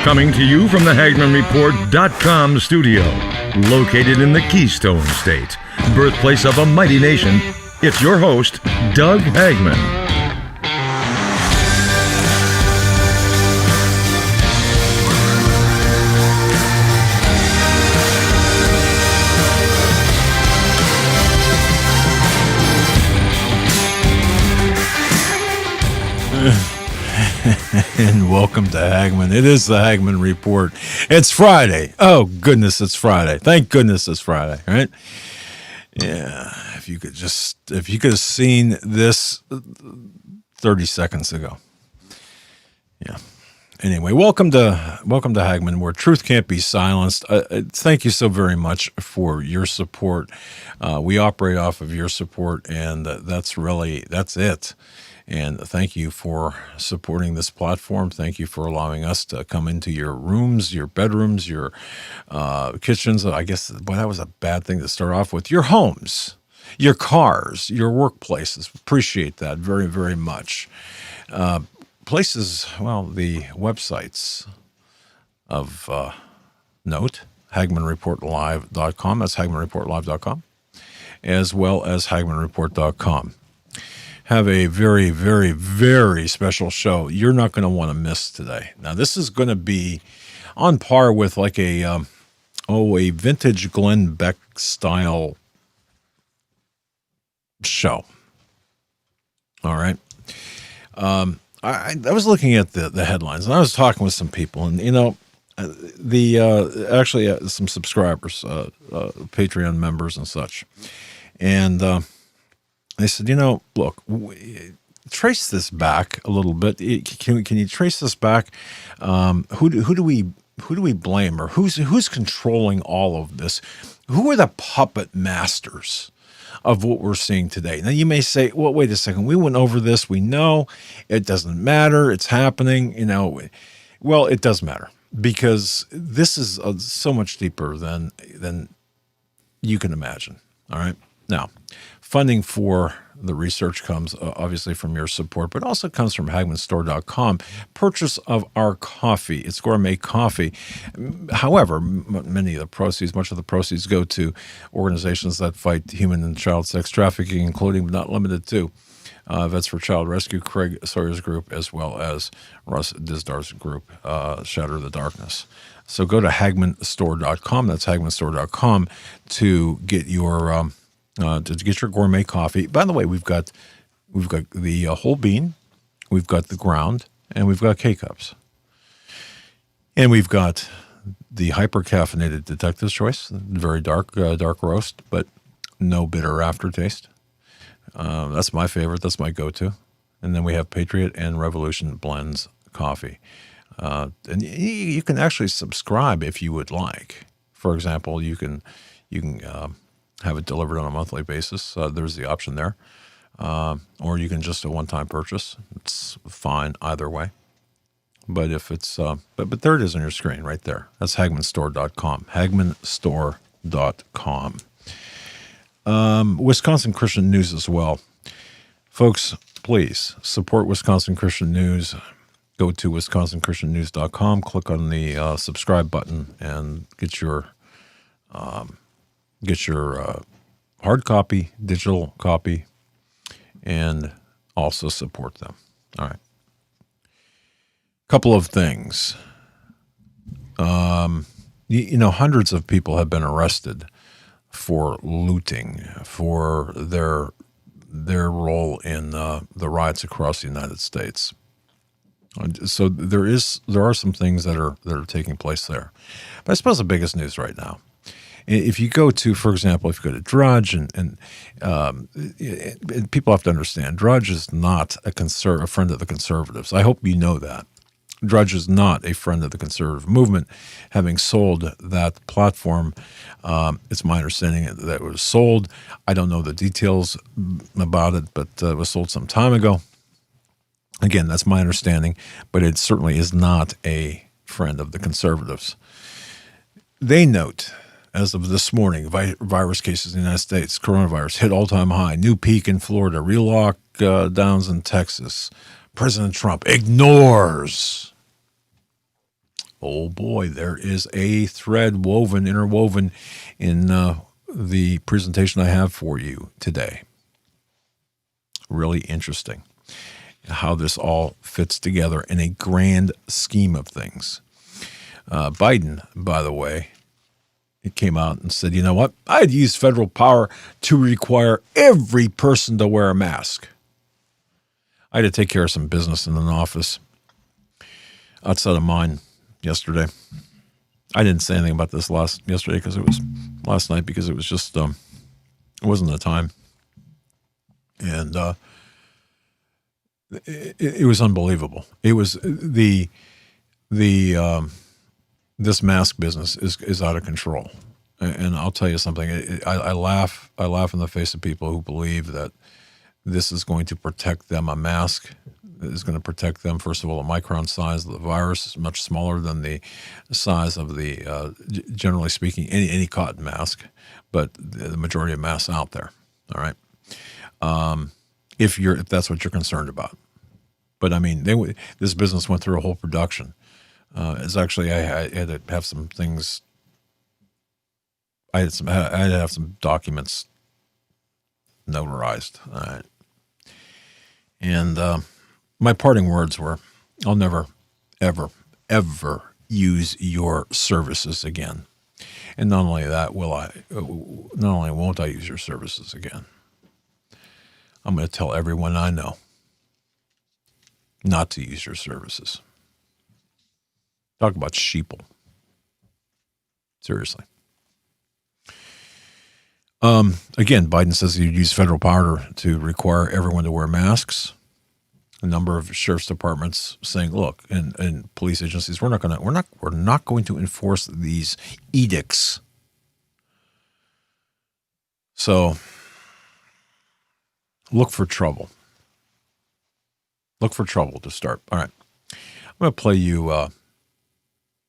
Coming to you from the HagmannReport.com studio, located in the Keystone State, birthplace of a mighty nation, it's your host, Doug Hagmann. And welcome to Hagmann. It is the Hagmann Report. It's Friday. Oh, goodness, it's Friday. Thank goodness it's Friday, right? Yeah, if you could have seen this 30 seconds ago. Yeah. Anyway, welcome to Hagmann, where truth can't be silenced. Thank you so very much for your support. We operate off of your support, and that's it. And thank you for supporting this platform. Thank you for allowing us to come into your rooms, your bedrooms, your kitchens. I guess, boy, that was a bad thing to start off with. Your homes, your cars, your workplaces. Appreciate that very, very much. Places, well, the websites of note, HagmannReportLive.com. That's HagmannReportLive.com, as well as HagmannReport.com. Have a very, very, very special show you're not going to want to miss today. Now, this is going to be on par with like a vintage Glenn Beck style show. All right. I was looking at the headlines, and I was talking with some people, and some subscribers, Patreon members and such, and they said, look, trace this back a little bit. Can you trace this back? Who do we blame, or who's controlling all of this? Who are the puppet masters of what we're seeing today? Now, you may say, well, wait a second. We went over this. We know it doesn't matter. It's happening. Well, it does matter, because this is so much deeper than you can imagine. All right. Now, funding for the research comes obviously from your support, but also comes from HagmannStore.com. Purchase of our coffee. It's gourmet coffee. However, much of the proceeds go to organizations that fight human and child sex trafficking, including but not limited to Vets for Child Rescue, Craig Sawyer's group, as well as Russ Disdar's group, Shatter the Darkness. So go to HagmannStore.com. That's HagmannStore.com to get your gourmet coffee. By the way, we've got the whole bean, we've got the ground, and we've got K-Cups. And we've got the hyper-caffeinated Detective's Choice, very dark roast, but no bitter aftertaste. That's my favorite. That's my go-to. And then we have Patriot and Revolution Blends coffee. And you can actually subscribe if you would like. For example, you can have it delivered on a monthly basis. There's the option there. Or you can just a one-time purchase. It's fine either way. But if it's, but there it is on your screen right there. That's HagmannStore.com. HagmannStore.com. Wisconsin Christian News as well. Folks, please support Wisconsin Christian News. Go to WisconsinChristianNews.com, click on the subscribe button, and get your hard copy, digital copy, and also support them. All right. Couple of things. Hundreds of people have been arrested for looting, for their role in the riots across the United States. So there are some things that are taking place there. But I suppose the biggest news right now, if you go to, for example, if you go to Drudge, and people have to understand, Drudge is not a friend of the conservatives. I hope you know that. Drudge is not a friend of the conservative movement. Having sold that platform, it's my understanding that it was sold. I don't know the details about it, but it was sold some time ago. Again, that's my understanding, but it certainly is not a friend of the conservatives. They note, as of this morning, virus cases in the United States, coronavirus hit all-time high, new peak in Florida, real lockdowns in Texas. President Trump ignores Oh boy, there is a thread interwoven in the presentation I have for you today. Really interesting how this all fits together in a grand scheme of things. Biden, by the way, it came out and said, you know what? I'd use federal power to require every person to wear a mask. I had to take care of some business in an office outside of mine yesterday. I didn't say anything about this last night because it was just it wasn't the time, and it was unbelievable. It was this mask business is out of control, and I'll tell you something. I laugh in the face of people who believe that this is going to protect them. A mask is going to protect them. First of all, the micron size of the virus is much smaller than the size of the, generally speaking, any cotton mask, but the majority of masks out there. All right, if that's what you're concerned about. But I mean, this business went through a whole production. It's actually I had to have some things. I had to have some documents notarized. All right. And my parting words were, I'll never, ever, ever use your services again. And not only that, not only won't I use your services again, I'm going to tell everyone I know not to use your services. Talk about sheeple. Seriously. Again, Biden says he'd use federal power to require everyone to wear masks. A number of sheriff's departments saying, "Look," and police agencies, we're not going to enforce these edicts. So, look for trouble. Look for trouble to start. All right, I'm going to play you. I'm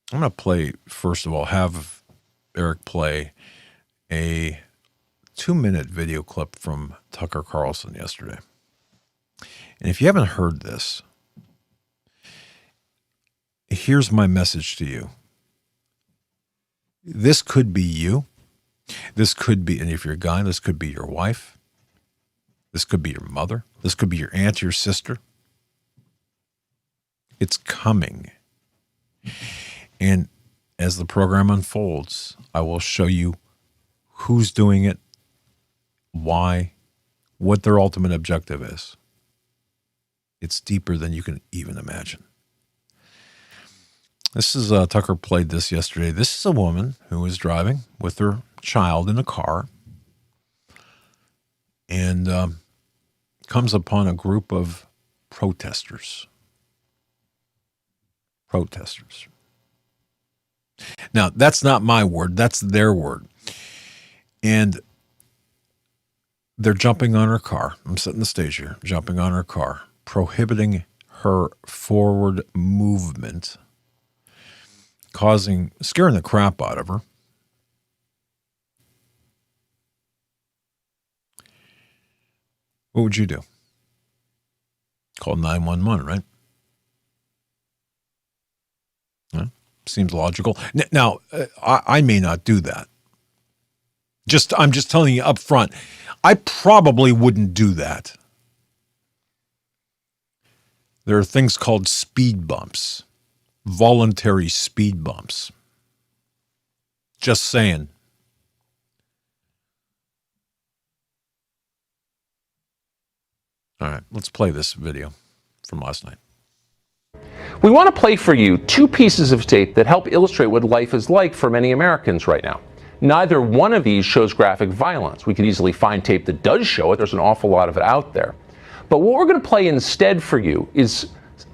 going to play first of all. Have Eric play a 2-minute video clip from Tucker Carlson yesterday. And if you haven't heard this, here's my message to you. This could be you. This could be, and if you're a guy, this could be your wife. This could be your mother. This could be your aunt, your sister. It's coming. And as the program unfolds, I will show you who's doing it, why, what their ultimate objective is. It's deeper than you can even imagine. This is Tucker played this yesterday. This is a woman who was driving with her child in a car and comes upon a group of protesters. Now, that's not my word. That's their word. And they're jumping on her car. I'm setting the stage here. Jumping on her car, prohibiting her forward movement, scaring the crap out of her. What would you do? Call 911, right? Yeah, seems logical. Now, I may not do that. I'm just telling you up front, I probably wouldn't do that. There are things called speed bumps, voluntary speed bumps. Just saying. All right, let's play this video from last night. We want to play for you 2 pieces of tape that help illustrate what life is like for many Americans right now. Neither one of these shows graphic violence. We could easily find tape that does show it. There's an awful lot of it out there. But what we're going to play instead for you is,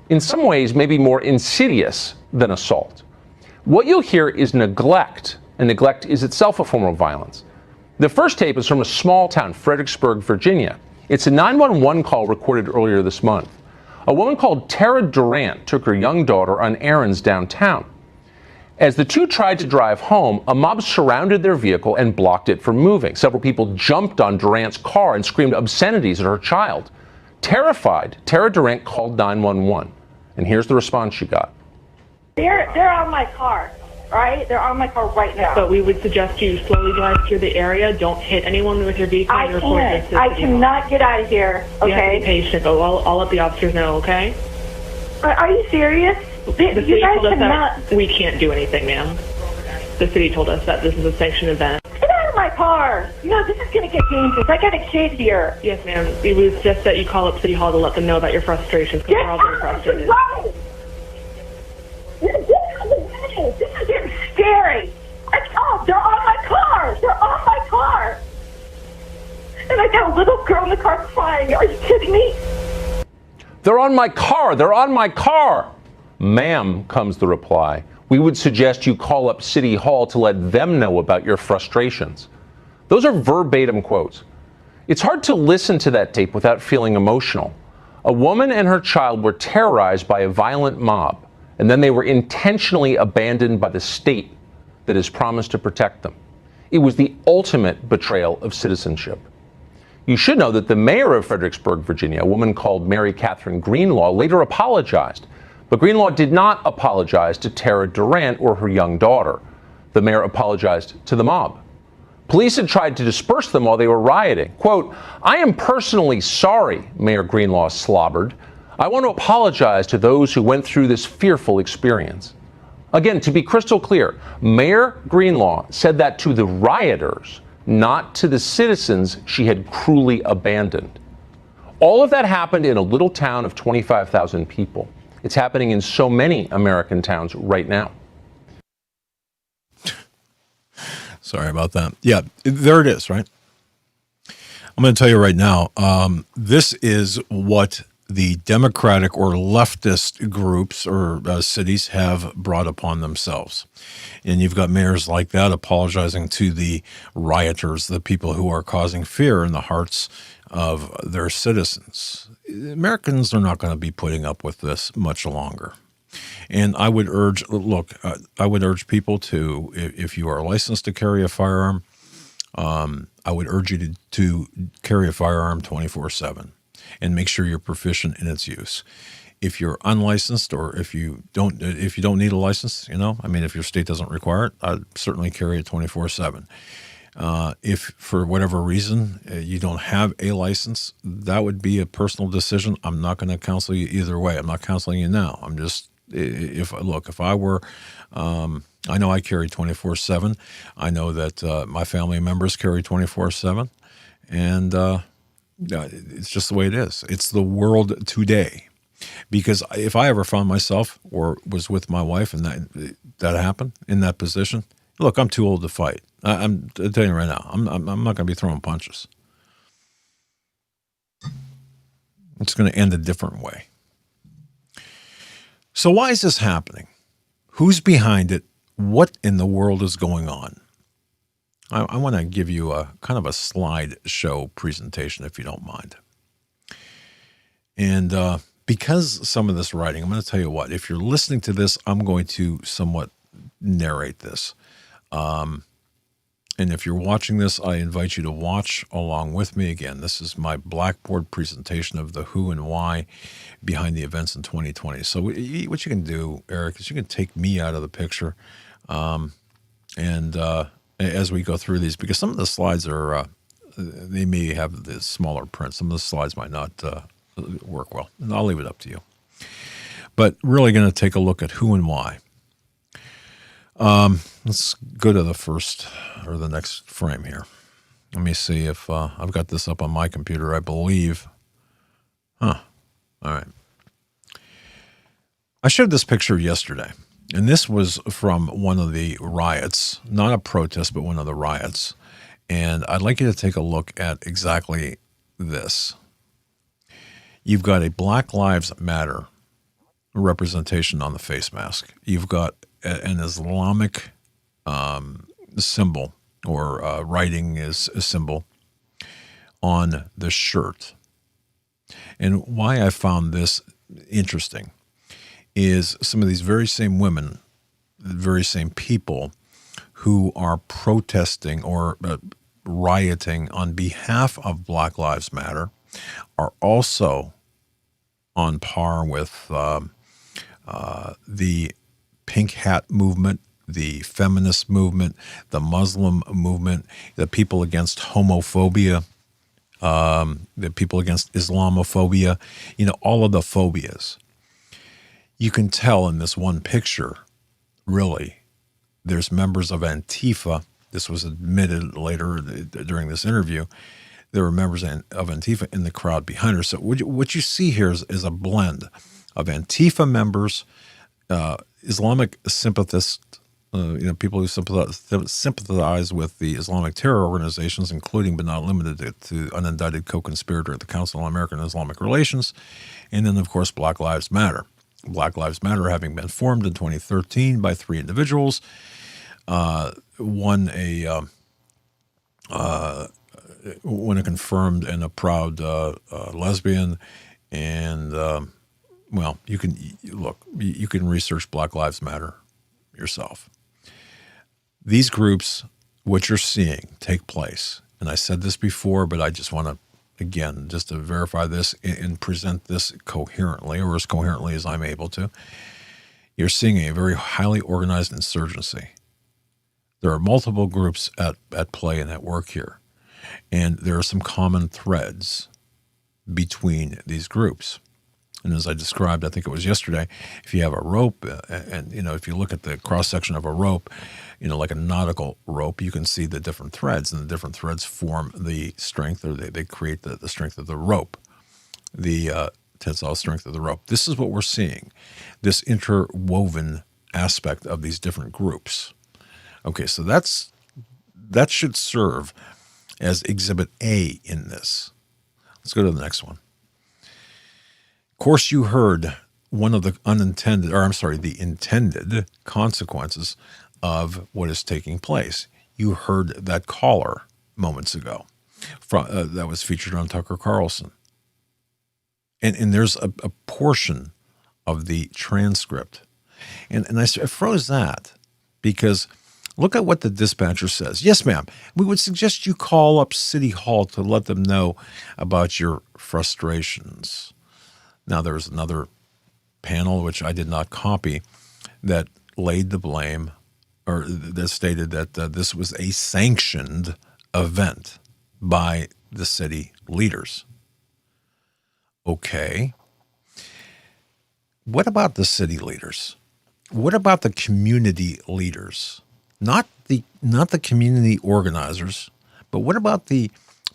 in some ways, maybe more insidious than assault. What you'll hear is neglect, and neglect is itself a form of violence. The first tape is from a small town, Fredericksburg, Virginia. It's a 911 call recorded earlier this month. A woman called Tara Durant took her young daughter on errands downtown. As the two tried to drive home, a mob surrounded their vehicle and blocked it from moving. Several people jumped on Durant's car and screamed obscenities at her child. Terrified, Tara Durant called 911. And here's the response she got. They're on my car, right? They're on my car right now. But we would suggest you slowly drive through the area. Don't hit anyone with your vehicle. I can't. I cannot get out of here, okay? You have to be patient, but I'll let the officers know, okay? Are you serious? You guys cannot. We can't do anything, ma'am. The city told us that this is a sanctioned event. Get out of my car. You know, this is going to get dangerous. I got a kid here. Yes, ma'am. It was just that you call up City Hall to let them know about your frustrations, because we're all very frustrated. This is getting scary. They're on my car. They're on my car. And I got a little girl in the car crying. Are you kidding me? They're on my car. They're on my car. Ma'am, comes the reply. We would suggest you call up City Hall to let them know about your frustrations. Those are verbatim quotes. It's hard to listen to that tape without feeling emotional. A woman and her child were terrorized by a violent mob, and then they were intentionally abandoned by the state that has promised to protect them. It was the ultimate betrayal of citizenship. You should know that the mayor of Fredericksburg, Virginia, a woman called Mary Catherine Greenlaw, later apologized. But Greenlaw did not apologize to Tara Durant or her young daughter. The mayor apologized to the mob. Police had tried to disperse them while they were rioting. Quote, "I am personally sorry," Mayor Greenlaw slobbered. "I want to apologize to those who went through this fearful experience." Again, to be crystal clear, Mayor Greenlaw said that to the rioters, not to the citizens she had cruelly abandoned. All of that happened in a little town of 25,000 people. It's happening in so many American towns right now. Sorry about that. Yeah, there it is, right? I'm going to tell you right now, this is what the Democratic or leftist groups or cities have brought upon themselves. And you've got mayors like that apologizing to the rioters, the people who are causing fear in the hearts of their citizens. Americans are not going to be putting up with this much longer. And I would urge, I would urge people to, if you are licensed to carry a firearm, I would urge you to carry a firearm 24/7 and make sure you're proficient in its use. If you're unlicensed or if you don't need a license, if your state doesn't require it, I'd certainly carry it 24/7. If for whatever reason you don't have a license, that would be a personal decision. I'm not going to counsel you either way. I'm not counseling you now. I'm just, if I were, I know I carry 24/7. I know that my family members carry 24/7, and it's just the way it is. It's the world today. Because if I ever found myself or was with my wife and that happened in that position, look, I'm too old to fight. I'm telling you right now, I'm not going to be throwing punches. It's going to end a different way. So why is this happening? Who's behind it? What in the world is going on? I want to give you a kind of a slideshow presentation, if you don't mind. And because some of this writing, I'm going to tell you what, if you're listening to this, I'm going to somewhat narrate this. And if you're watching this, I invite you to watch along with me. Again, this is my Blackboard presentation of the who and why behind the events in 2020. So what you can do, Eric, is you can take me out of the picture and as we go through these, because some of the slides are, they may have the smaller print. Some of the slides might not work well, and I'll leave it up to you. But really going to take a look at who and why. Let's go to the first or the next frame here. Let me see if I've got this up on my computer, I believe. All right. I showed this picture yesterday, and this was from one of the riots, not a protest, but one of the riots. And I'd like you to take a look at exactly this. You've got a Black Lives Matter representation on the face mask. You've got an Islamic symbol or writing is a symbol on the shirt. And why I found this interesting is some of these very same women, the very same people who are protesting or rioting on behalf of Black Lives Matter are also on par with the pink hat movement, the feminist movement, the Muslim movement, the people against homophobia, the people against Islamophobia, all of the phobias. You can tell in this one picture, really, there's members of Antifa. This was admitted later during this interview. There were members of Antifa in the crowd behind her. So what you see here is a blend of Antifa members, Islamic sympathists, people who sympathize with the Islamic terror organizations, including but not limited to unindicted co-conspirator at the Council on American and Islamic Relations, and then, of course, Black Lives Matter. Black Lives Matter having been formed in 2013 by 3 individuals, one a confirmed and a proud lesbian, and you can research Black Lives Matter yourself. These groups, what you're seeing take place, and I said this before, but I just want to, again, just to verify this and present this coherently, or as coherently as I'm able to, you're seeing a very highly organized insurgency. There are multiple groups at play and at work here, and there are some common threads between these groups. And as I described, I think it was yesterday, if you have a rope, and if you look at the cross-section of a rope, like a nautical rope, you can see the different threads, and the different threads form the strength, or they create the strength of the rope, the tensile strength of the rope. This is what we're seeing, this interwoven aspect of these different groups. Okay, so that should serve as Exhibit A in this. Let's go to the next one. Of course, you heard one of the the intended consequences of what is taking place. You heard that caller moments ago that was featured on Tucker Carlson. And there's a portion of the transcript. And I froze that because look at what the dispatcher says. Yes, ma'am, we would suggest you call up City Hall to let them know about your frustrations. Now, there was another panel, which I did not copy, that laid the blame, or that stated that this was a sanctioned event by the city leaders. Okay. What about the city leaders? What about the community leaders? Not the community organizers, but what about the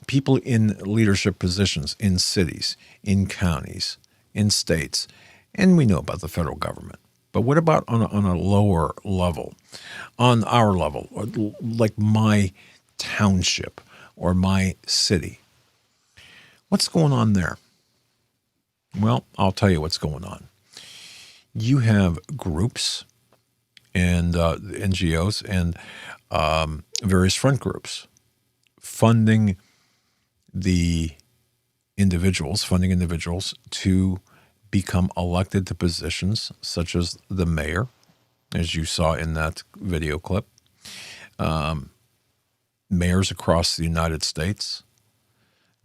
people in leadership positions in cities, in counties, in states, and we know about the federal government. But what about on a lower level, on our level, like my township or my city? What's going on there? Well, I'll tell you what's going on. You have groups and NGOs and various front groups funding individuals to become elected to positions such as the mayor, as you saw in that video clip, mayors across the United States,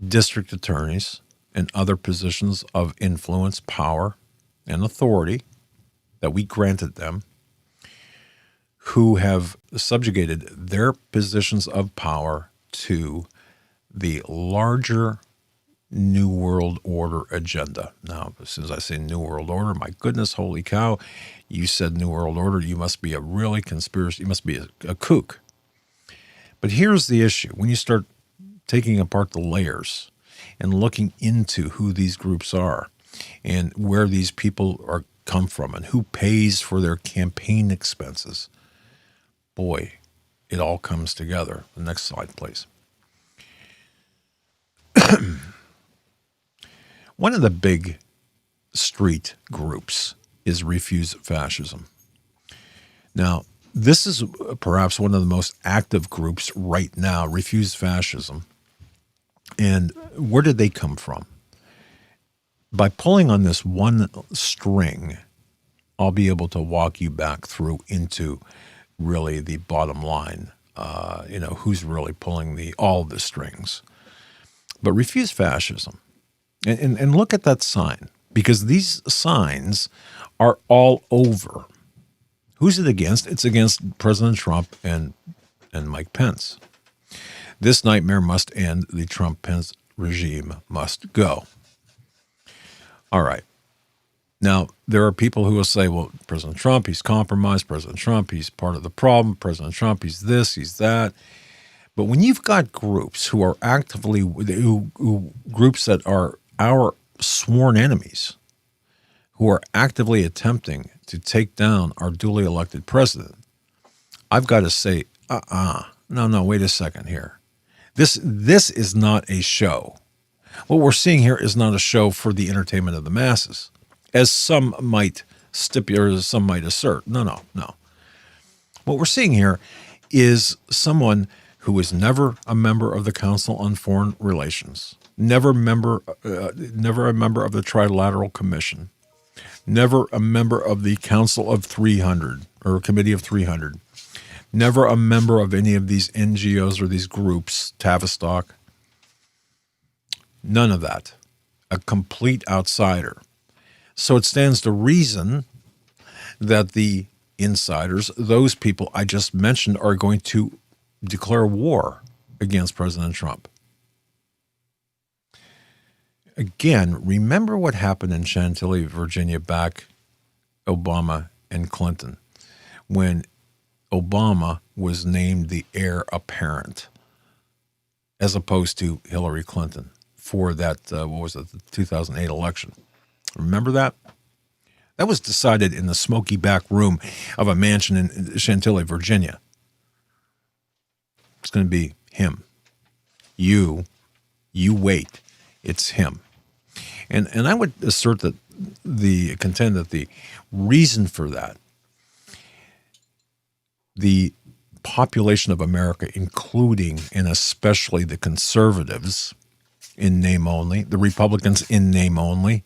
district attorneys, and other positions of influence, power, and authority that we granted them, who have subjugated their positions of power to the larger New World Order agenda. Now, as soon as I say New World Order, my goodness, holy cow, you said New World Order, you must be a really conspiracy, you must be a kook. But here's the issue. When you start taking apart the layers and looking into who these groups are and where these people come from and who pays for their campaign expenses, boy, it all comes together. The next slide, please. One of the big street groups is Refuse Fascism. Now, this is perhaps one of the most active groups right now, Refuse Fascism. And where did they come from? By pulling on this one string, I'll be able to walk you back through into really the bottom line, who's really pulling all the strings. But Refuse Fascism. And look at that sign, because these signs are all over. Who's it against? It's against President Trump and Mike Pence. This nightmare must end. The Trump-Pence regime must go. All right. Now, there are people who will say, well, President Trump, he's compromised. President Trump, he's part of the problem. President Trump, he's this, he's that. But when you've got groups who are actively, groups that are our sworn enemies, who are actively attempting to take down our duly elected president, I've got to say, no, wait a second here. This is not a show. What we're seeing here is not a show for the entertainment of the masses, as some might stipulate, or as some might assert. No. What we're seeing here is someone who was never a member of the Council on Foreign Relations, never a member of the Trilateral Commission, never a member of the Council of 300 or Committee of 300, never a member of any of these NGOs or these groups, Tavistock. None of that. A complete outsider. So it stands to reason that the insiders, those people I just mentioned, are going to declare war against President Trump. Again, remember what happened in Chantilly, Virginia, back Obama and Clinton, when Obama was named the heir apparent, as opposed to Hillary Clinton for that, the 2008 election. Remember that? That was decided in the smoky back room of a mansion in Chantilly, Virginia. It's going to be him. You wait. It's him. And I would assert that contend that the reason for that, the population of America, including and especially the conservatives in name only, the Republicans in name only,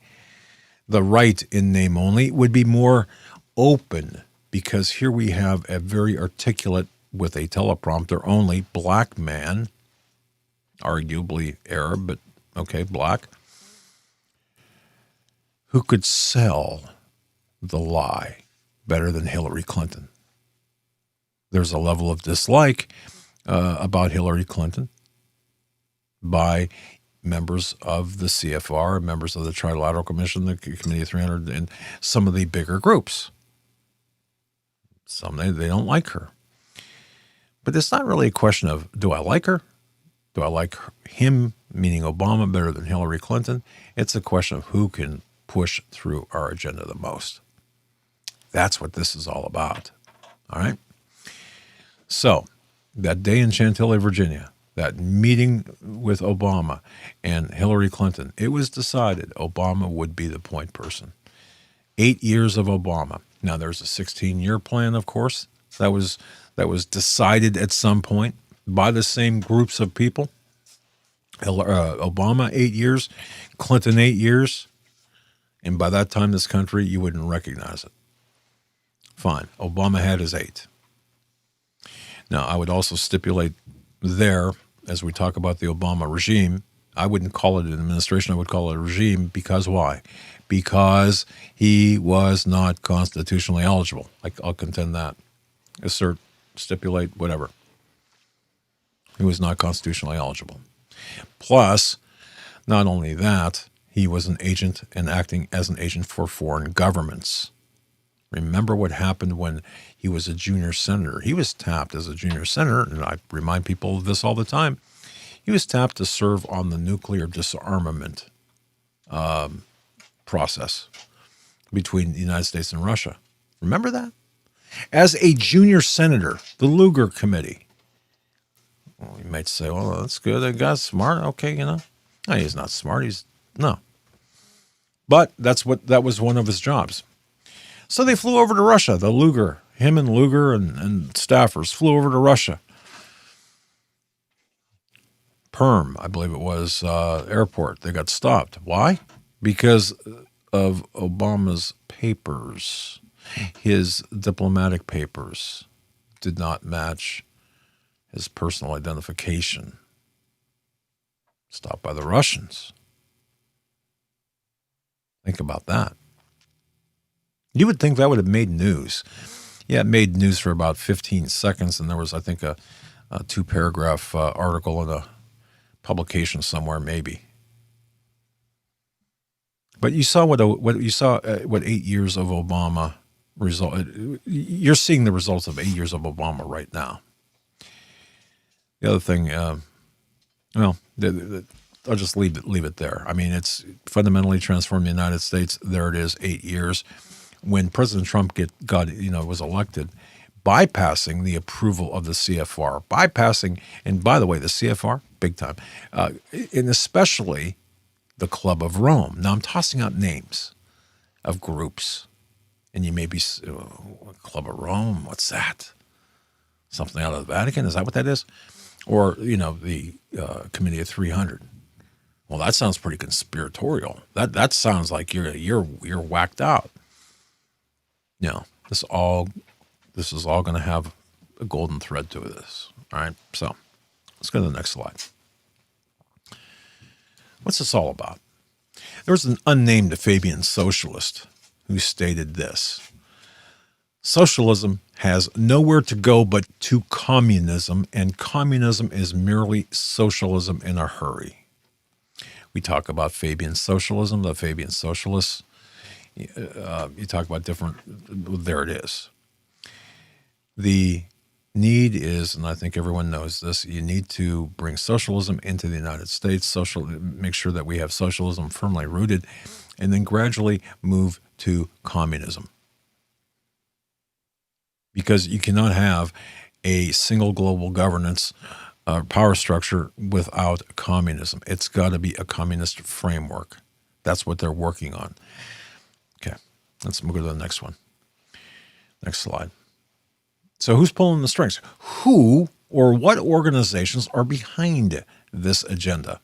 the right in name only, would be more open, because here we have a very articulate, with a teleprompter only, black man, arguably Arab, but okay, black, who could sell the lie better than Hillary Clinton. There's a level of dislike about Hillary Clinton by members of the CFR, members of the Trilateral Commission, the Committee of 300, and some of the bigger groups. Some, they don't like her. But it's not really a question of, do I like her? Do I like him, meaning Obama, better than Hillary Clinton? It's a question of who can push through our agenda the most. That's what this is all about. All right? So, that day in Chantilly, Virginia, that meeting with Obama and Hillary Clinton, it was decided Obama would be the point person. 8 years of Obama. Now, there's a 16-year plan, of course, that was decided at some point by the same groups of people. Obama, 8 years, Clinton, 8 years, and by that time, this country, you wouldn't recognize it. Fine, Obama had his 8. Now, I would also stipulate there, as we talk about the Obama regime, I wouldn't call it an administration, I would call it a regime, because why? Because he was not constitutionally eligible. I'll contend that. Assert, stipulate, whatever. He was not constitutionally eligible. Plus, not only that, he was an agent and acting as an agent for foreign governments. Remember what happened when he was a junior senator. He was tapped as a junior senator, and I remind people of this all the time. He was tapped to serve on the nuclear disarmament process between the United States and Russia. Remember that? As a junior senator, the Lugar Committee. Well, you might say, well, that's good. That guy's smart. Okay, No, he's not smart. No. But that was one of his jobs. So they flew over to Russia, the Lugar. Him and Lugar and staffers flew over to Russia. Perm, I believe it was, airport. They got stopped. Why? Because of Obama's papers. His diplomatic papers did not match his personal identification. Stopped by the Russians. Think about that. You would think that would have made news. Yeah, it made news for about 15 seconds, and there was, I think, a 2-paragraph article in a publication somewhere, maybe. But you saw what 8 years of Obama result. You're seeing the results of 8 years of Obama right now. The other thing, I'll just leave it there. I mean, it's fundamentally transformed the United States. There it is, 8 years. When President Trump was elected, bypassing the approval of the CFR, and by the way, the CFR, big time, and especially the Club of Rome. Now, I'm tossing out names of groups, and you may be, Club of Rome, what's that? Something out of the Vatican? Is that what that is? Or, the Committee of 300. Well, that sounds pretty conspiratorial. That sounds like you're whacked out. No, this is all going to have a golden thread to this. All right, so let's go to the next slide. What's this all about? There was an unnamed Fabian socialist who stated this: socialism has nowhere to go but to communism, and communism is merely socialism in a hurry. We talk about Fabian socialism, the Fabian socialists. You talk about different, there it is. The need is, and I think everyone knows this, you need to bring socialism into the United States, make sure that we have socialism firmly rooted, and then gradually move to communism. Because you cannot have a single global governance power structure without communism. It's got to be a communist framework. That's what they're working on. Okay, let's move to the next one. Next slide. So who's pulling the strings? Who or what organizations are behind this agenda?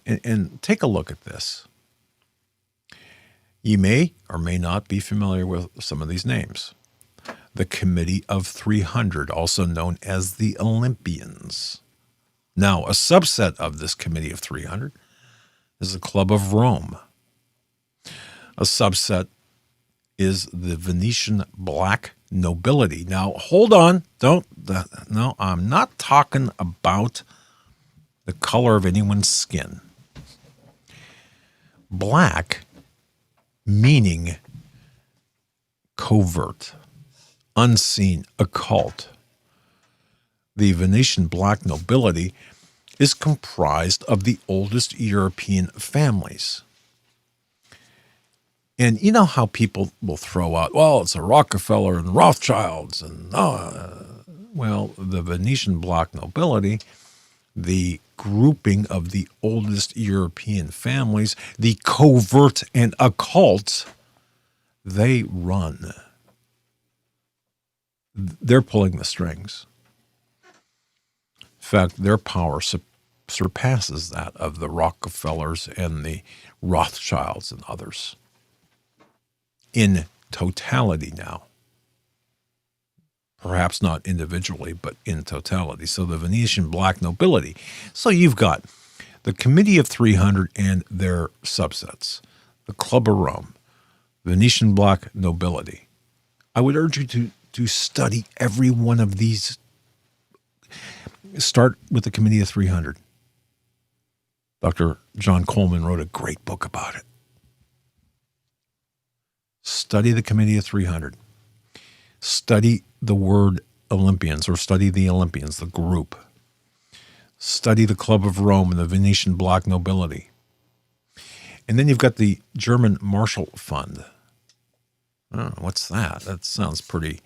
And take a look at this. You may or may not be familiar with some of these names. The Committee of 300, also known as the Olympians. Now, a subset of this Committee of 300 is the Club of Rome. A subset is the Venetian Black Nobility. Now, hold on. No, I'm not talking about the color of anyone's skin. Black meaning covert, unseen, occult. The Venetian Black Nobility is comprised of the oldest European families. And you know how people will throw out, well, it's a Rockefeller and Rothschilds. And well, the Venetian Black Nobility, the grouping of the oldest European families, the covert and occult, they run. They're pulling the strings. In fact, their power surpasses that of the Rockefellers and the Rothschilds and others. In totality now. Perhaps not individually, but in totality. So the Venetian Black Nobility. So you've got the Committee of 300 and their subsets, the Club of Rome, Venetian Black Nobility. I would urge you to study every one of these. Start with the Committee of 300. Dr. John Coleman wrote a great book about it. Study the Committee of 300. Study the word Olympians, or study the Olympians, the group. Study the Club of Rome and the Venetian Black Nobility. And then you've got the German Marshall Fund. Oh, what's that? That sounds pretty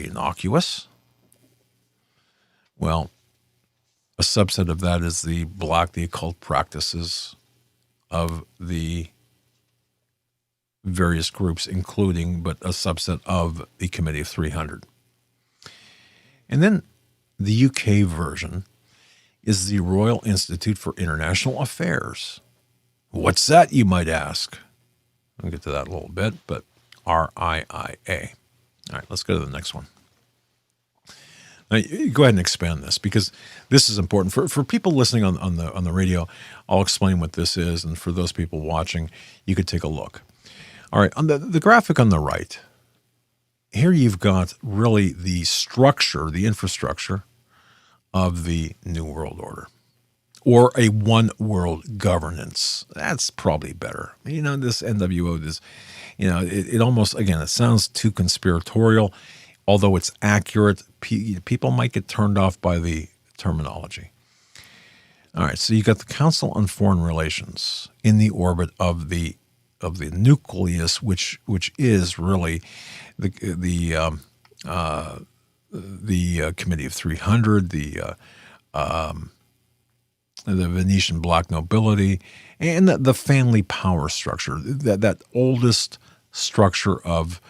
innocuous. Well, a subset of that is the occult practices of the various groups, including, but a subset of the Committee of 300. And then the UK version is the Royal Institute for International Affairs. What's that, you might ask? I'll get to that in a little bit, but RIIA. All right, let's go to the next one. Now, go ahead and expand this, because this is important for people listening on the radio. I'll explain what this is, and for those people watching, you could take a look. All right, on the graphic on the right, here you've got really the structure, the infrastructure of the New World Order, or a one world governance. That's probably better. You know, this NWO, this, you know, it almost, again, it sounds too conspiratorial, although it's accurate. People might get turned off by the terminology. All right, so you got the Council on Foreign Relations in the orbit of the nucleus, which is really the Committee of 300, the Venetian Black Nobility, and the family power structure, that oldest structure of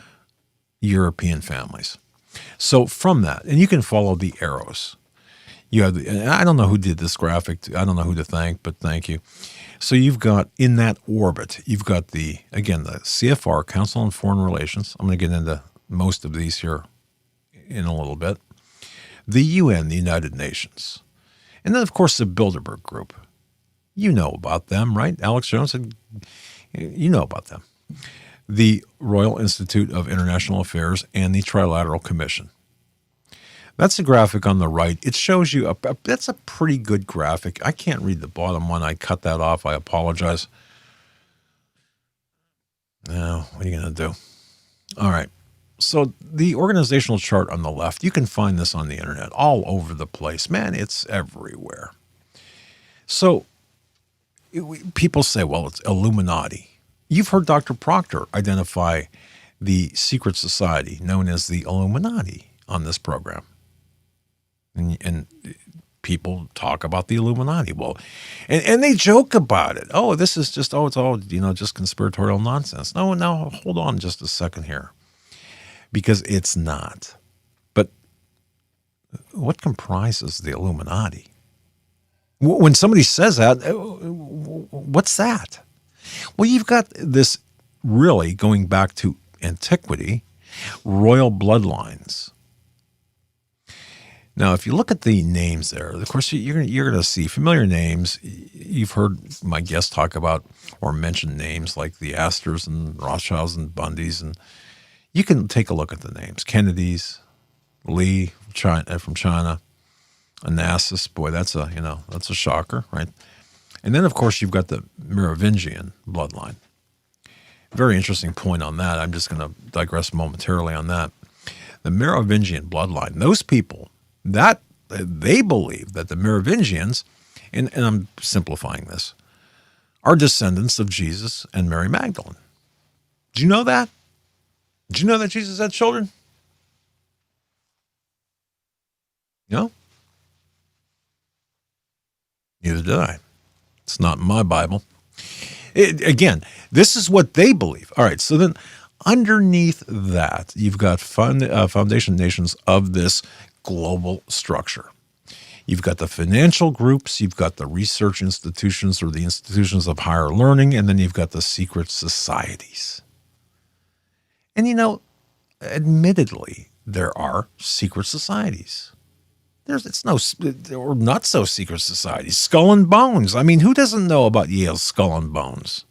European families. So from that, and you can follow the arrows. You have and I don't know who did this graphic. I don't know who to thank, but thank you. So you've got in that orbit, you've got the CFR, Council on Foreign Relations. I'm going to get into most of these here in a little bit. The UN, the United Nations. And then, of course, the Bilderberg Group. You know about them, right? Alex Jones said, you know about them. The Royal Institute of International Affairs and the Trilateral Commission. That's the graphic on the right. It shows you, that's a pretty good graphic. I can't read the bottom one. I cut that off. I apologize. Now, what are you going to do? All right. So the organizational chart on the left, you can find this on the internet all over the place. Man, it's everywhere. So people say, well, it's Illuminati. You've heard Dr. Proctor identify the secret society known as the Illuminati on this program. And people talk about the Illuminati. Well, and they joke about it. Oh, this is just, it's all, just conspiratorial nonsense. No, hold on just a second here. Because it's not. But what comprises the Illuminati? When somebody says that, what's that? Well, you've got this really going back to antiquity, royal bloodlines. Now, if you look at the names there, of course, you're going to see familiar names. You've heard my guests talk about or mention names like the Astors and Rothschilds and Bundys, and you can take a look at the names. Kennedys, Lee from China, Onassis. Boy, that's a shocker, right? And then, of course, you've got the Merovingian bloodline. Very interesting point on that. I'm just going to digress momentarily on that. The Merovingian bloodline, those people, that they believe that the Merovingians, and I'm simplifying this, are descendants of Jesus and Mary Magdalene. Do you know that? Did you know that Jesus had children? No? Neither did I. It's not in my Bible. Again, this is what they believe. All right, so then underneath that, you've got foundation nations of this global structure. You've got the financial groups, you've got the research institutions or the institutions of higher learning, and then you've got the secret societies. And admittedly, there are secret societies. It's or not so secret societies. Skull and Bones. I mean, who doesn't know about Yale's Skull and Bones?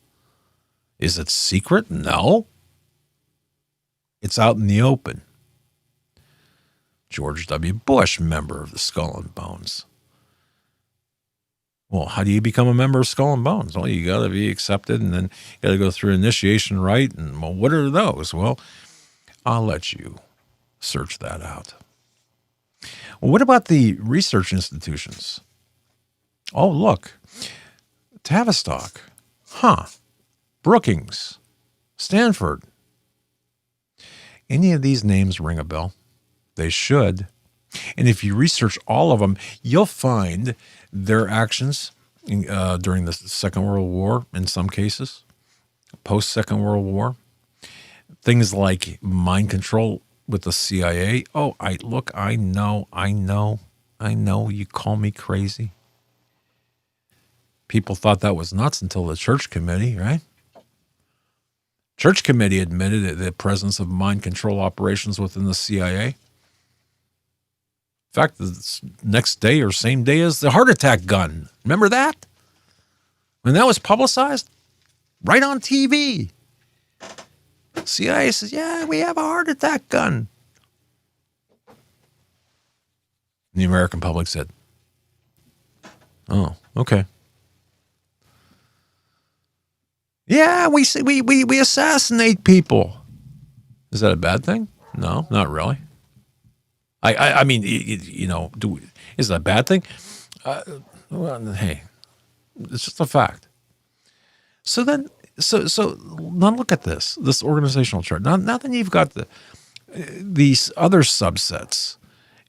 Is it secret? No. It's out in the open. George W. Bush, member of the Skull and Bones. Well, how do you become a member of Skull and Bones? Well, you got to be accepted, and then you got to go through initiation rite. And well, what are those? Well, I'll let you search that out. Well, what about the research institutions? Oh, look, Tavistock, Brookings, Stanford. Any of these names ring a bell? They should. And if you research all of them, you'll find their actions during the Second World War, in some cases, post-Second World War. Things like mind control with the CIA. Oh, I know. You call me crazy. People thought that was nuts until the Church Committee, right? Church Committee admitted the presence of mind control operations within the CIA. In fact, the next day or same day as the heart attack gun. Remember that? When that was publicized? Right on TV. CIA says, yeah, we have a heart attack gun. And the American public said, oh, okay. Yeah, we assassinate people. Is that a bad thing? No, not really. I mean, is that a bad thing? Well, hey, it's just a fact. So now look at this organizational chart. Now that you've got these other subsets,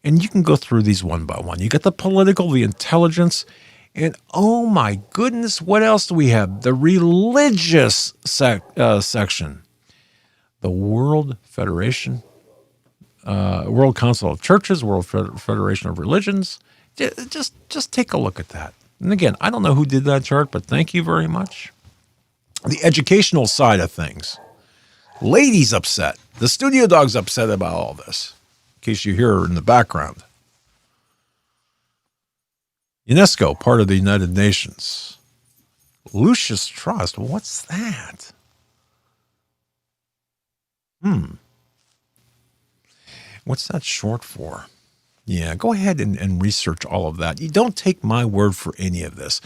and you can go through these one by one. You got the political, the intelligence, and oh my goodness, what else do we have? The religious section. The World Federation, World Council of Churches, World Federation of Religions. Just take a look at that. And again, I don't know who did that chart, but thank you very much. The educational side of things. Ladies upset. The studio dog's upset about all this, in case you hear her in the background. UNESCO, part of the United Nations. Lucius Trust, what's that? What's that short for? Yeah, go ahead and research all of that. You don't take my word for any of this.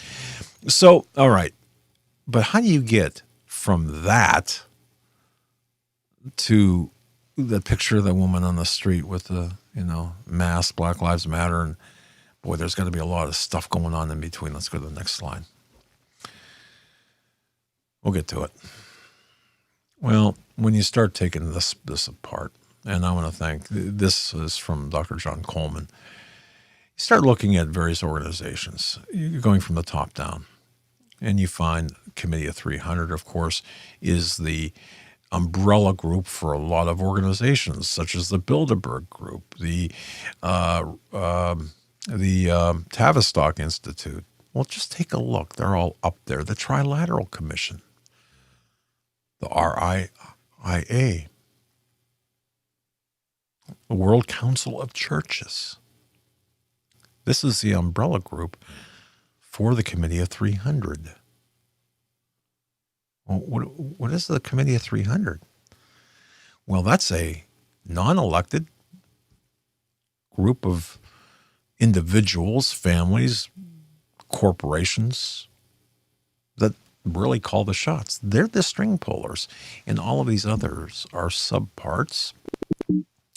So, all right. But how do you get from that to the picture of the woman on the street with the, mask, Black Lives Matter, and boy, there's got to be a lot of stuff going on in between. Let's go to the next slide. We'll get to it. Well, when you start taking this apart, and I want to thank, this is from Dr. John Coleman. You start looking at various organizations, you're going from the top down, and you find Committee of 300, of course, is the umbrella group for a lot of organizations, such as the Bilderberg Group, the Tavistock Institute. Well, just take a look. They're all up there. The Trilateral Commission, the RIIA, the World Council of Churches. This is the umbrella group for the Committee of 300. Well, what is the Committee of 300? Well, that's a non-elected group of individuals, families, corporations that really call the shots. They're the string pullers, and all of these others are subparts.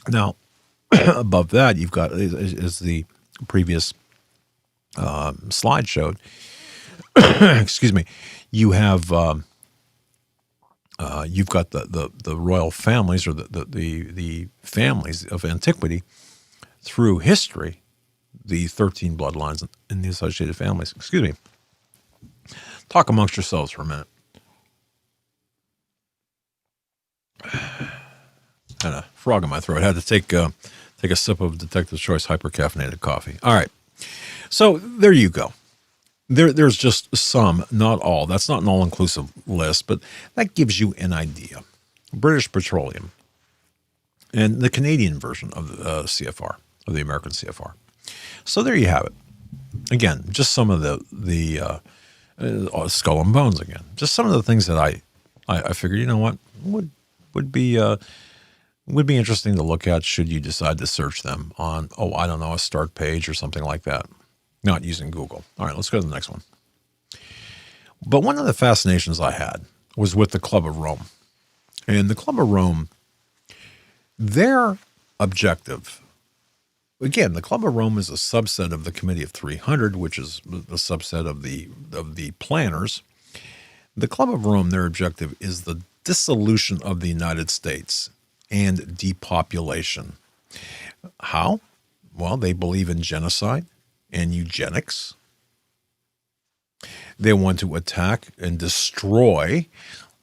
Now, above that, you've got, as the previous slide showed, excuse me, you have you've got the royal families, or the families of antiquity through history, the 13 bloodlines in the associated families. Excuse me. Talk amongst yourselves for a minute. Had a frog in my throat. Had to take a sip of Detective Choice hypercaffeinated coffee. All right. So there you go. There's just some, not all. That's not an all-inclusive list, but that gives you an idea. British Petroleum and the Canadian version of the CFR, of the American CFR. So there you have it. Again, just some of the skull and bones again. Just some of the things that I figured, you know what, would be interesting to look at should you decide to search them on, I don't know, a start page or something like that. Not using Google. All right, let's go to the next one. But one of the fascinations I had was with the Club of Rome. And the Club of Rome, their objective, again, the Club of Rome is a subset of the Committee of 300, which is the subset of the planners. The Club of Rome, their objective is the dissolution of the United States and depopulation. How? Well, they believe in genocide and eugenics. They want to attack and destroy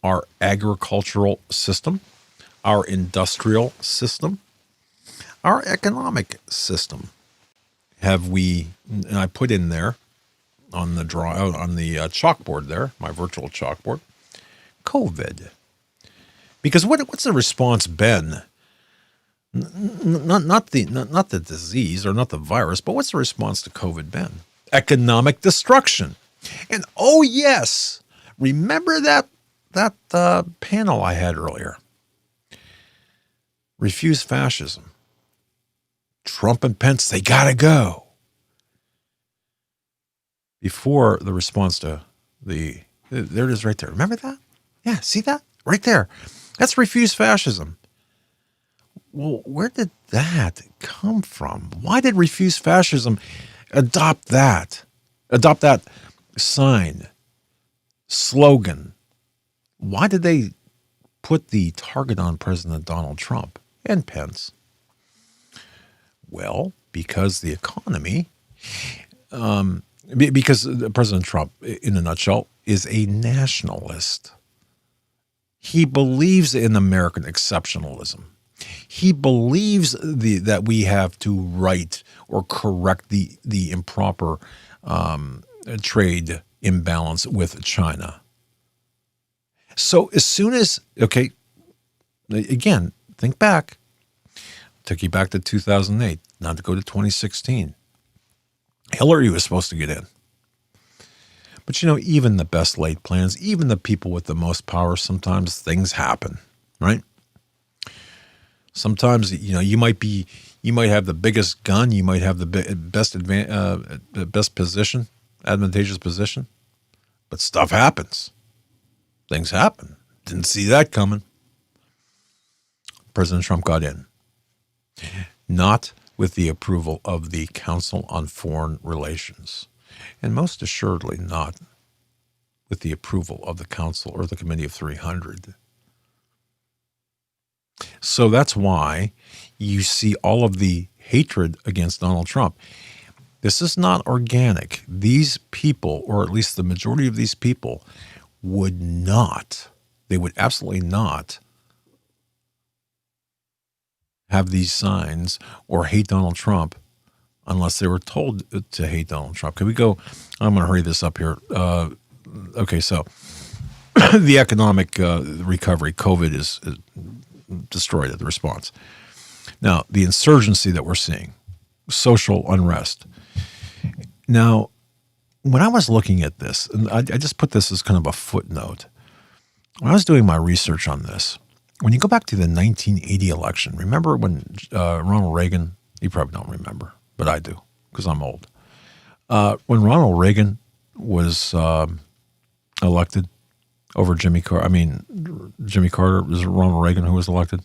our agricultural system, our industrial system, our economic system. And I put in there on the chalkboard there, my virtual chalkboard, COVID. Because what's the response been? Not the disease or not the virus, but what's the response to COVID been? Economic destruction. And oh yes, remember that panel I had earlier refuse fascism. Trump and Pence, they got to go. Before the response to there it is right there. Remember that? Yeah, see that? Right there. That's refuse fascism. Well, where did that come from? Why did refuse fascism adopt that sign, slogan? Why did they put the target on President Donald Trump and Pence? Well, because the economy, because President Trump, in a nutshell, is a nationalist. He believes in American exceptionalism. He believes that we have to right or correct the improper trade imbalance with China. So as soon as, okay, again, think back. Took you back to 2008, not to go to 2016. Hillary was supposed to get in. But even the best laid plans, even the people with the most power, sometimes things happen, right? Sometimes, you might have the biggest gun, you might have the best position, advantageous position, but stuff happens. Things happen. Didn't see that coming. President Trump got in. Not with the approval of the Council on Foreign Relations, and most assuredly not with the approval of the Council or the Committee of 300. So that's why you see all of the hatred against Donald Trump. This is not organic. These people, or at least the majority of these people, would absolutely not have these signs or hate Donald Trump unless they were told to hate Donald Trump. Can we go? I'm going to hurry this up here. Okay, so the economic recovery, COVID is destroyed the response. Now, the insurgency that we're seeing, social unrest. Now, when I was looking at this, and I just put this as kind of a footnote, when I was doing my research on this, when you go back to the 1980 election, remember when Ronald Reagan, you probably don't remember, but I do because I'm old. When Ronald Reagan was elected over Jimmy Carter, was it Ronald Reagan who was elected?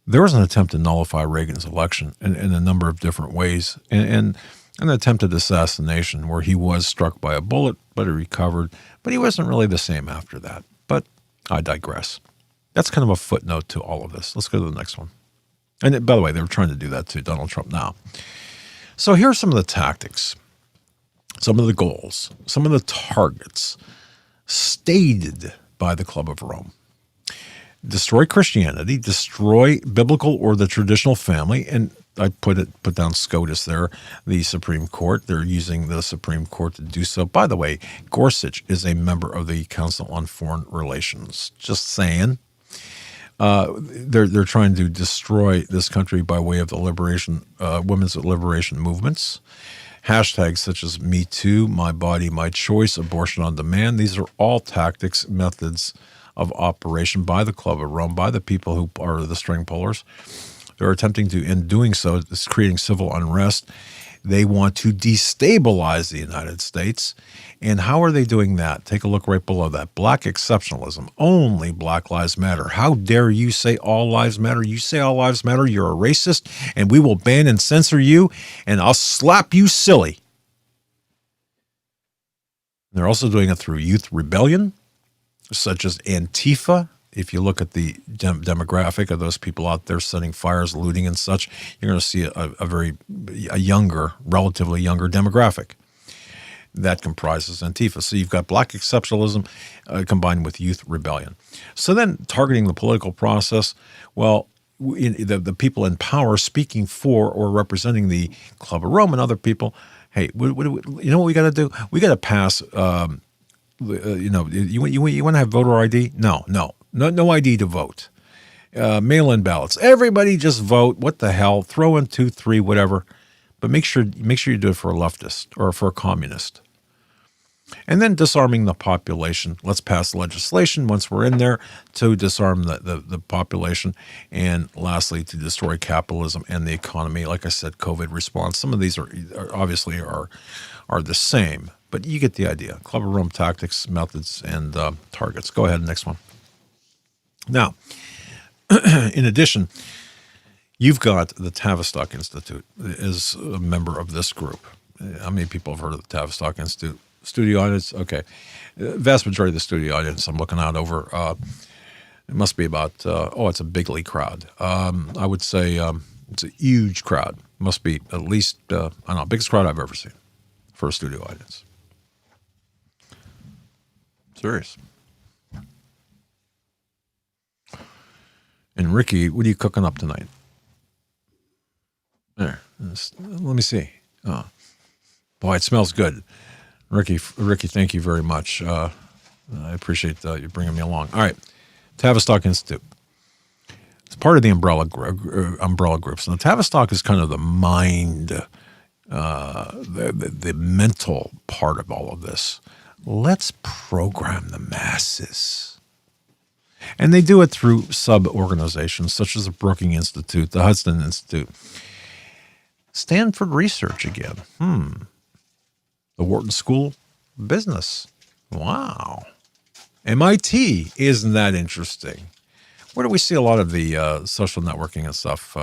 There was an attempt to nullify Reagan's election in a number of different ways, and an attempted assassination where he was struck by a bullet, but he recovered, but he wasn't really the same after that. But I digress. That's kind of a footnote to all of this. Let's go to the next one. And by the way, they were trying to do that to Donald Trump now. So here are some of the tactics, some of the goals, some of the targets stated by the Club of Rome. Destroy Christianity, destroy biblical or the traditional family, and I put down SCOTUS there, the Supreme Court. They're using the Supreme Court to do so. By the way, Gorsuch is a member of the Council on Foreign Relations. Just saying. They're trying to destroy this country by way of the women's liberation movements. Hashtags such as Me Too, My Body, My Choice, Abortion on Demand. These are all tactics, methods of operation by the Club of Rome, by the people who are the string pullers. They're attempting to, in doing so, it's creating civil unrest. They want to destabilize the United States. And how are they doing that? Take a look right below that. Black exceptionalism. Only Black Lives Matter. How dare you say all lives matter? You say all lives matter, you're a racist, and we will ban and censor you, and I'll slap you silly. They're also doing it through youth rebellion, such as Antifa. If you look at the demographic of those people out there setting fires, looting and such, you're going to see a younger, relatively younger demographic that comprises Antifa. So you've got black exceptionalism combined with youth rebellion. So then targeting the political process, well, the people in power speaking for or representing the Club of Rome and other people, hey, you know what we got to do? We got to pass, you want to have voter ID? No ID to vote. Mail-in ballots. Everybody just vote. What the hell? Throw in 2, 3, whatever. But make sure you do it for a leftist or for a communist. And then disarming the population. Let's pass legislation once we're in there to disarm the population. And lastly, to destroy capitalism and the economy. Like I said, COVID response. Some of these are obviously are the same, but you get the idea. Club of Rome tactics, methods, and targets. Go ahead, next one. Now, in addition, you've got the Tavistock Institute is a member of this group. How many people have heard of the Tavistock Institute? Studio audience? Okay. Vast majority of the studio audience I'm looking out over, it must be about, it's a bigly crowd. I would say it's a huge crowd. Must be at least, I don't know, biggest crowd I've ever seen for a studio audience. Serious. And Ricky, what are you cooking up tonight? There. Let me see. Oh, boy, it smells good. Ricky, thank you very much. I appreciate you bringing me along. All right, Tavistock Institute. It's part of the umbrella groups. Now, Tavistock is kind of the mind, the mental part of all of this. Let's program the masses. And they do it through sub-organizations such as the Brookings Institute, the Hudson Institute, Stanford Research again. The Wharton School of Business. Wow. MIT. Isn't that interesting? Where do we see a lot of the social networking and stuff?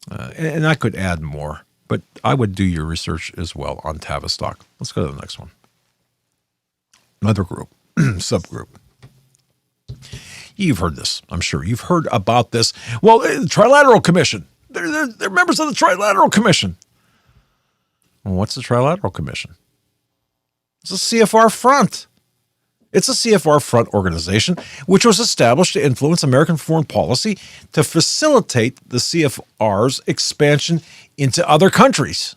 And I could add more, but I would do your research as well on Tavistock. Let's go to the next one. Another group, subgroup. You've heard this, I'm sure. You've heard about this. Well, the Trilateral Commission. They're members of the Trilateral Commission. Well, what's the Trilateral Commission? It's a CFR front. It's a CFR front organization which was established to influence American foreign policy to facilitate the CFR's expansion into other countries.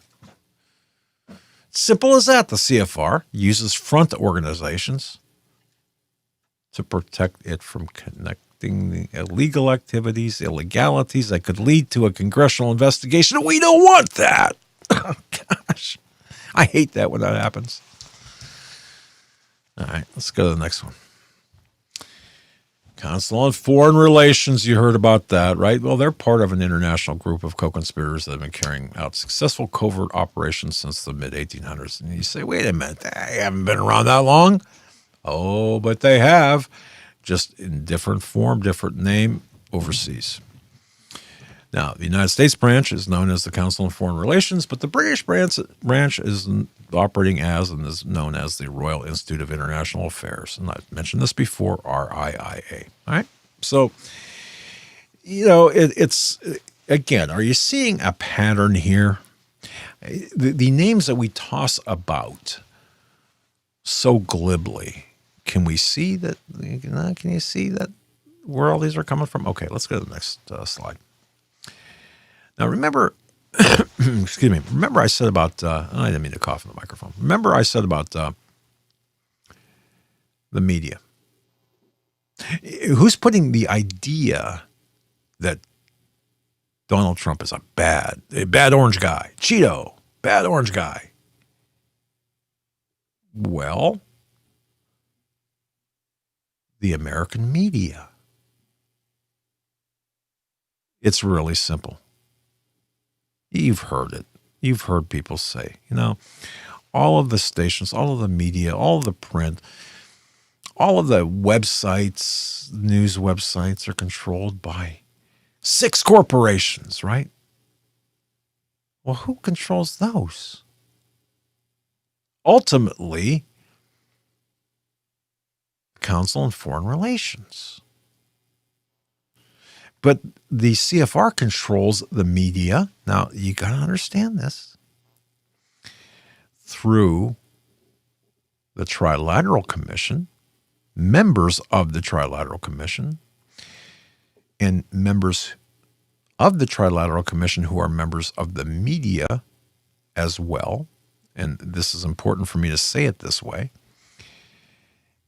Simple as that. The CFR uses front organizations to protect it from connecting the illegal activities, illegalities that could lead to a congressional investigation. We don't want that. Oh, gosh. I hate that when that happens. All right, let's go to the next one. Council on Foreign Relations, you heard about that, right? Well, they're part of an international group of co-conspirators that have been carrying out successful covert operations since the mid-1800s. And you say, wait a minute, they haven't been around that long? Oh, but they have, just in different form, different name, overseas. Now, the United States branch is known as the Council on Foreign Relations, but the British branch is operating as and is known as the Royal Institute of International Affairs. And I've mentioned this before, RIIA. All right? So, it's, again, are you seeing a pattern here? The names that we toss about so glibly, can we see that? Can you see that where all these are coming from? Okay, let's go to the next slide. Now, remember, excuse me, remember I said about, I didn't mean to cough in the microphone. Remember I said about the media. Who's putting the idea that Donald Trump is a bad orange guy, Cheeto, bad orange guy? Well, the American media. It's really simple. You've heard it. You've heard people say, all of the stations, all of the media, all of the print, all of the websites, news websites are controlled by 6 corporations, right? Well, who controls those? Ultimately, Council on Foreign Relations. But the CFR controls the media. Now, you got to understand this. Through the Trilateral Commission, members of the Trilateral Commission, and members of the Trilateral Commission who are members of the media as well. And this is important for me to say it this way.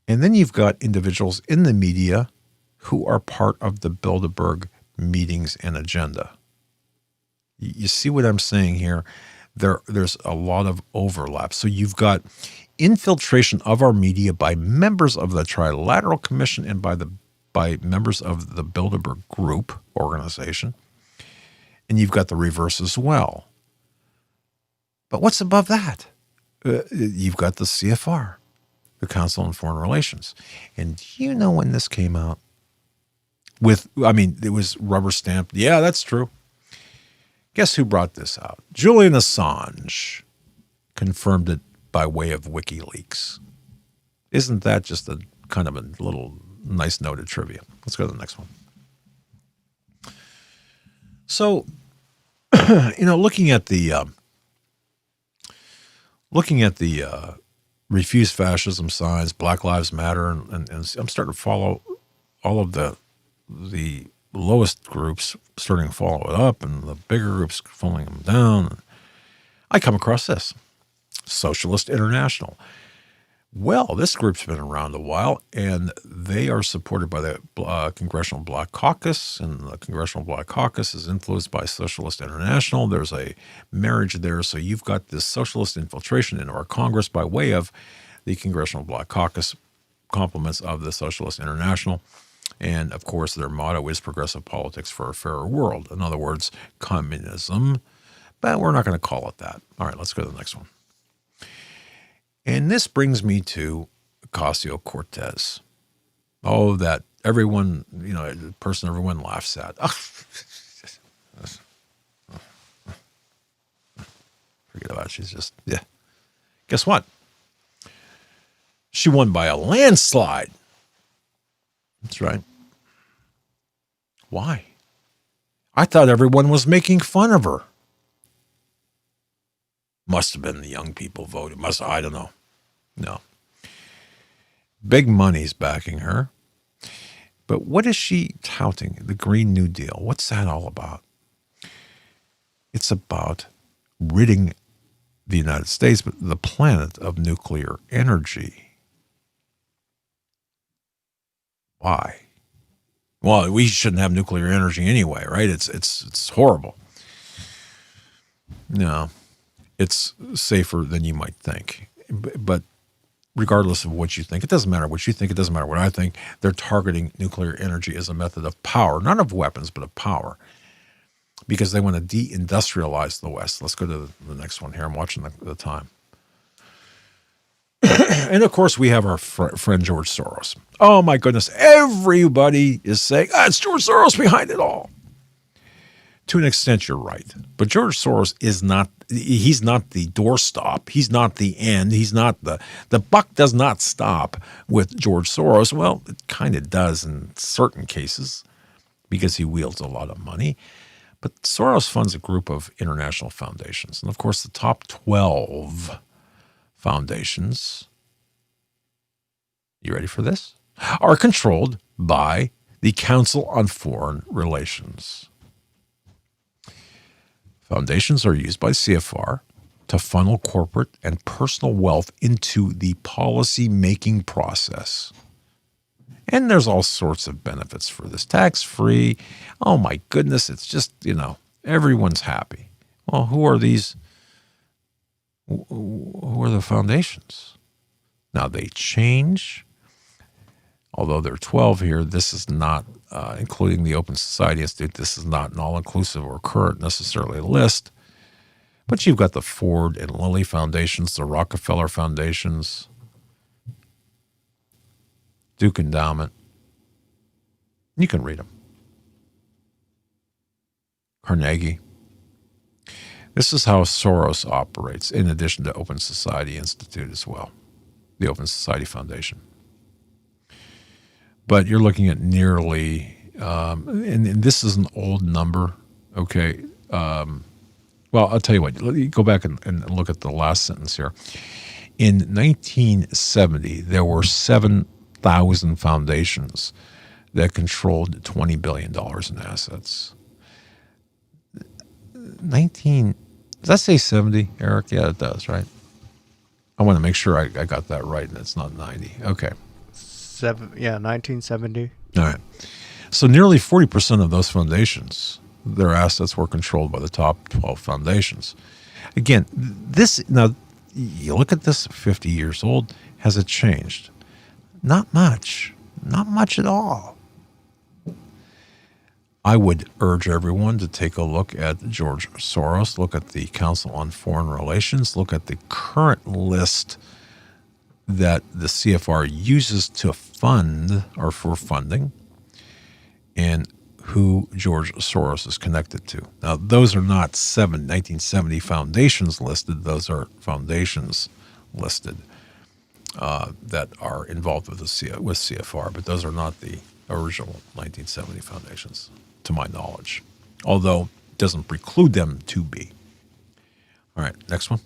And then you've got individuals in the media who are part of the Bilderberg meetings and agenda. You see what I'm saying here? there's a lot of overlap. So you've got infiltration of our media by members of the Trilateral Commission and by members of the Bilderberg Group organization. And you've got the reverse as well. But what's above that? You've got the CFR, the Council on Foreign Relations. And do you know when this came out? It was rubber stamped. Yeah, that's true. Guess who brought this out? Julian Assange confirmed it by way of WikiLeaks. Isn't that just a kind of a little nice note of trivia? Let's go to the next one. So, looking at the refuse fascism signs, Black Lives Matter, and I'm starting to follow all of the lowest groups, starting to follow it up, and the bigger groups following them down. I come across this, Socialist International. Well, this group's been around a while, and they are supported by the Congressional Black Caucus, and the Congressional Black Caucus is influenced by Socialist International. There's a marriage there, so you've got this socialist infiltration into our Congress by way of the Congressional Black Caucus, compliments of the Socialist International. And, of course, their motto is progressive politics for a fairer world. In other words, communism, but we're not going to call it that. All right, let's go to the next one. And this brings me to Ocasio-Cortez. Oh, that everyone, the person everyone laughs at. Forget about it. She's just, yeah. Guess what? She won by a landslide. That's right. Why? I thought everyone was making fun of her. Must have been the young people voted. I don't know. No. Big money's backing her. But what is she touting? The Green New Deal. What's that all about? It's about ridding the United States, but the planet, of nuclear energy. Why? Well, we shouldn't have nuclear energy anyway, right? It's horrible. No. It's safer than you might think. But regardless of what you think, it doesn't matter what you think, it doesn't matter what I think, they're targeting nuclear energy as a method of power, not of weapons, but of power, because they want to deindustrialize the West. Let's go to the next one here. I'm watching the time. And, of course, we have our friend George Soros. Oh, my goodness. Everybody is saying, it's George Soros behind it all. To an extent, you're right. But George Soros he's not the doorstop. He's not the end. He's not the buck does not stop with George Soros. Well, it kind of does in certain cases because he wields a lot of money. But Soros funds a group of international foundations. And, of course, the top 12 foundations, you ready for this, are controlled by the Council on Foreign Relations. Foundations are used by CFR to funnel corporate and personal wealth into the policy-making process. And there's all sorts of benefits for this. Tax-free. Oh, my goodness. It's just, everyone's happy. Well, who are these? Who are the foundations? Now, they change. Although there are 12 here, this is not, including the Open Society Institute, this is not an all-inclusive or current necessarily list. But you've got the Ford and Lilly foundations, the Rockefeller foundations, Duke Endowment. You can read them. Carnegie. This is how Soros operates, in addition to Open Society Institute as well, the Open Society Foundation. But you're looking at nearly, and this is an old number, okay? Well, I'll tell you what, let me go back and look at the last sentence here. In 1970, there were 7,000 foundations that controlled $20 billion in assets. Does that say 70, Eric? Yeah, it does, right? I want to make sure I got that right and it's not 90. Okay. 1970. All right. So nearly 40% of those foundations, their assets were controlled by the top 12 foundations. Again, this, now, you look at this, 50 years old, has it changed? Not much. Not much at all. I would urge everyone to take a look at George Soros, look at the Council on Foreign Relations, look at the current list that the CFR uses to fund or for funding, and who George Soros is connected to. Now, those are not 1970 foundations listed. Those are foundations listed that are involved with with CFR, but those are not the original 1970 foundations, to my knowledge, although it doesn't preclude them to be. All right, next one.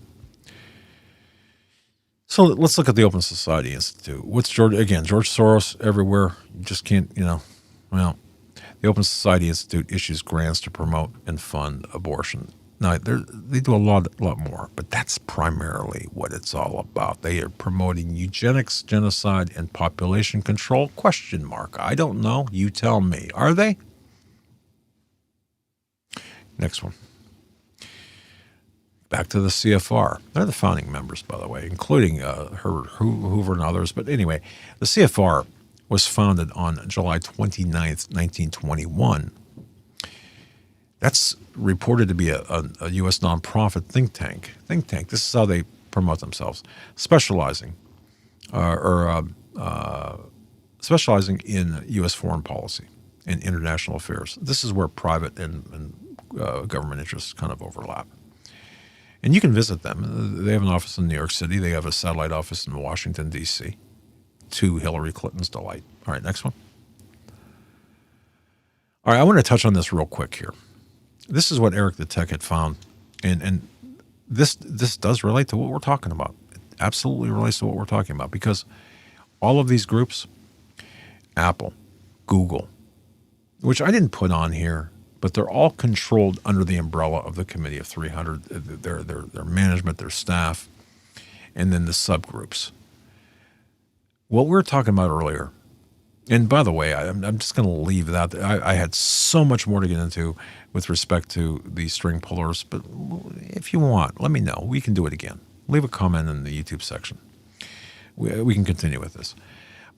So let's look at the Open Society Institute. What's George Soros everywhere. You just can't, well, the Open Society Institute issues grants to promote and fund abortion. Now, they do a lot more, but that's primarily what it's all about. They are promoting eugenics, genocide, and population control? ? I don't know. You tell me. Are they? Next one. Back to the CFR. They're the founding members, by the way, including Herbert Hoover and others. But anyway, the CFR was founded on July 29th, 1921. That's reported to be a U.S. nonprofit think tank. This is how they promote themselves, specializing specializing in U.S. foreign policy and international affairs. This is where private and government interests kind of overlap. And you can visit them. They have an office in New York City. They have a satellite office in Washington, D.C., to Hillary Clinton's delight. All right, next one. All right, I want to touch on this real quick here. This is what Eric the Tech had found, and this does relate to what we're talking about. It absolutely relates to what we're talking about, because all of these groups, Apple, Google, which I didn't put on here, but they're all controlled under the umbrella of the Committee of 300, their management, their staff, and then the subgroups. What we were talking about earlier, and by the way, I'm just going to leave that. I had so much more to get into with respect to the string pullers, but if you want, let me know. We can do it again. Leave a comment in the YouTube section. We can continue with this.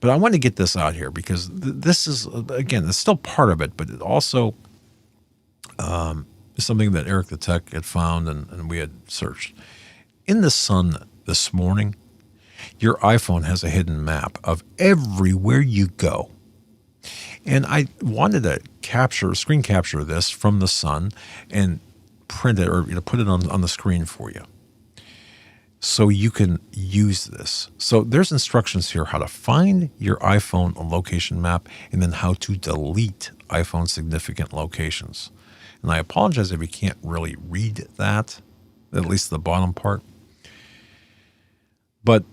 But I want to get this out here because this is, again, it's still part of it, but it also is something that Eric the Tech had found and we had searched. In the Sun this morning, your iPhone has a hidden map of everywhere you go. And I wanted to screen capture this from the Sun and print it or put it on the screen for you, so you can use this. So there's instructions here how to find your iPhone location map and then how to delete iPhone significant locations. And I apologize if you can't really read that, at least the bottom part. But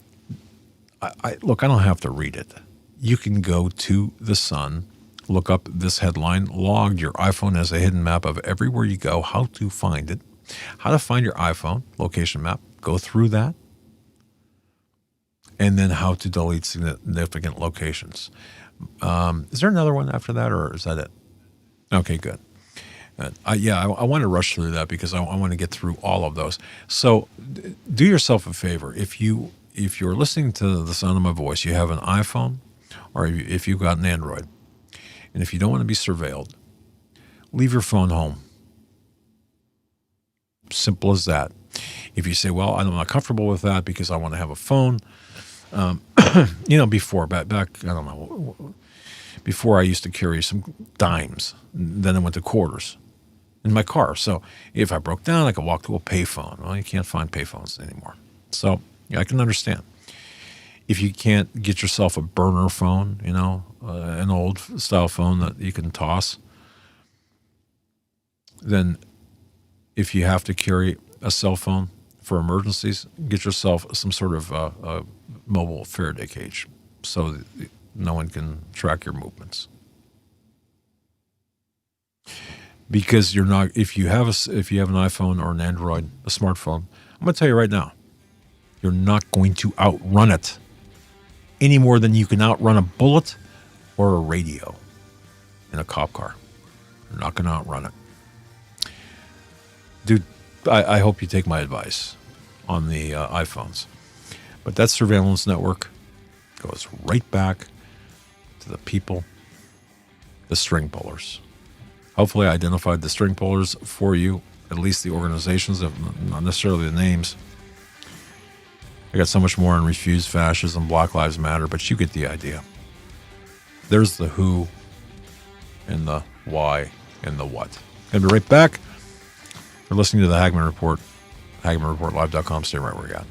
I don't have to read it. You can go to the Sun, look up this headline, logged your iPhone as a hidden map of everywhere you go, how to find it, how to find your iPhone location map, go through that, and then how to delete significant locations. Is there another one after that, or is that it? Okay, good. I want to rush through that because I want to get through all of those. So do yourself a favor. If you're listening to the sound of my voice, you have an iPhone, or if you've got an Android, and if you don't want to be surveilled, leave your phone home. Simple as that. If you say, well, I'm not comfortable with that because I want to have a phone, before, back, I don't know, before I used to carry some dimes, then I went to quarters in my car. So if I broke down, I could walk to a payphone. Well, you can't find payphones anymore. So yeah, I can understand. If you can't get yourself a burner phone, an old style phone that you can toss, then if you have to carry a cell phone for emergencies, get yourself some sort of a mobile Faraday cage so that no one can track your movements. Because if you have an iPhone or an Android, a smartphone, I'm going to tell you right now, you're not going to outrun it any more than you can outrun a bullet or a radio in a cop car. You're not going to outrun it. Dude, I hope you take my advice on the iPhones. But that surveillance network goes right back to the people, the string pullers. Hopefully I identified the string pullers for you, at least the organizations, not necessarily the names. I got so much more on Refuse Fascism, Black Lives Matter, but you get the idea. There's the who and the why and the what. Gonna be right back. You're listening to the Hagmann Report, HagmannReportLive.com. Stay right where you're at.